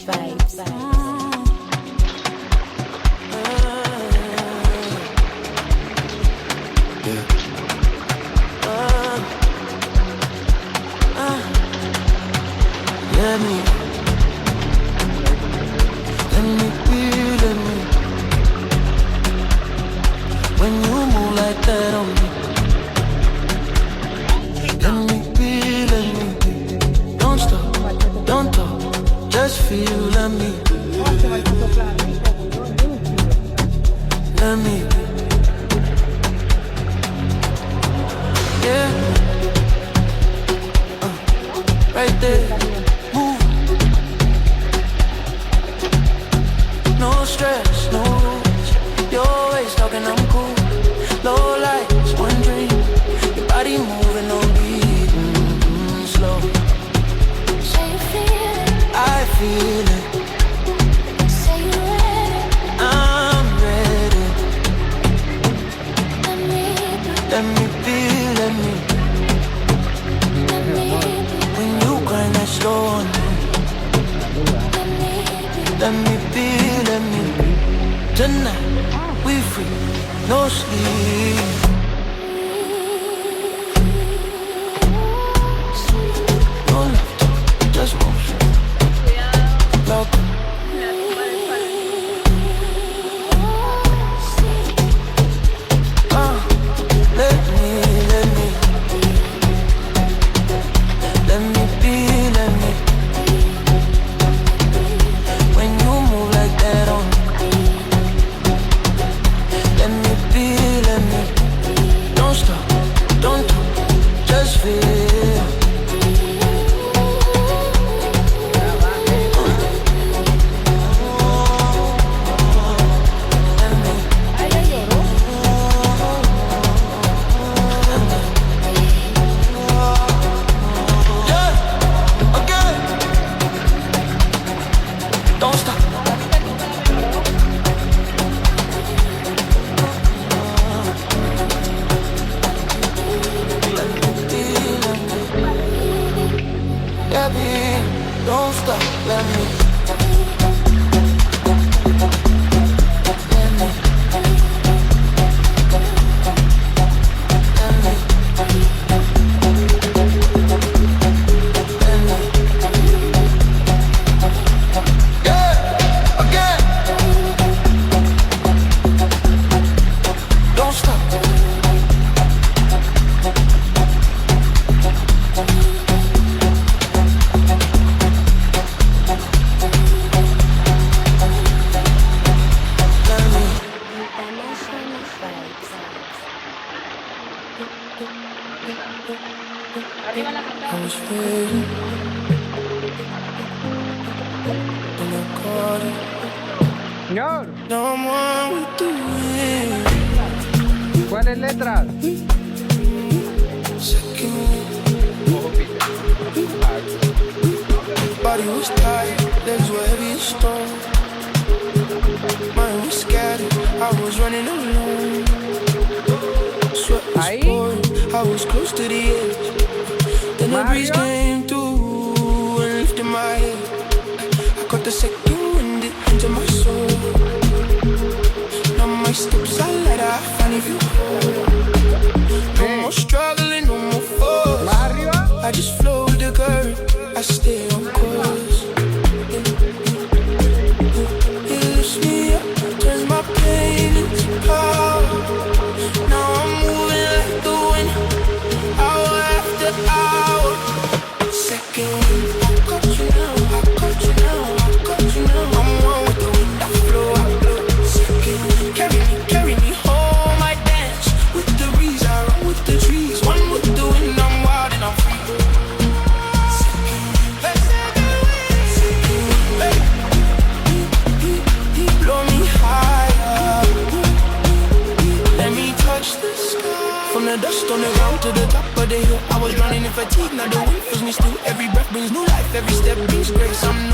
vibes. Let me be, let me. When you move like that on me, let me be, let me be. Don't stop, don't talk, just feel, let me be. Let me be. Yeah, right there, move. No stress, no rules. You're always talking, I'm cool. Low lights, one dream. Your body moving on beat, slow. Say you feel it, I feel it, say you ready. I'm ready. Let me be, Let me be, let me. let me be, When you grind that slow on me, let me be. let me be. Tonight, we free, no sleep. No love talk, just motion. Love. Let me be, let me. When you move like that on me, let me be, let me. Don't stop, don't talk, just feel. Yeah, again. Don't stop. Yeah, babe, don't stop. Let me. Yeah, again. Don't stop. Let me. I was waiting and I caught it. Señor, Now I'm one with the wind. ¿cuáles letras? Second, body was tired, legs were heavy as stone. Mind was scattered, I was running alone. Sweat was Ahí. pouring, I was close to the edge. Then the breeze Mario. came through and lifted my head. I caught the second wind into my soul. Now my steps are lighter, I finally feel whole. No more struggling, no more force. Mario. I just flow with the current, I stay on course. It lifts me up, turns my pain into power. Now I'm moving like the wind, hour after hour. Second wind, I got you now, I got you now, I got you now. I'm one with the wind, I flow, I blow. Second wind, carry me home, I dance with the breeze, I run with the trees. One with the wind, I'm wild and I'm free. Blow me higher. Let me touch the sky. From the dust on the ground to the top of the hill, I was drowning in fatigue. Now the wind fills me still. Every breath brings new life. Every step brings grace. I'm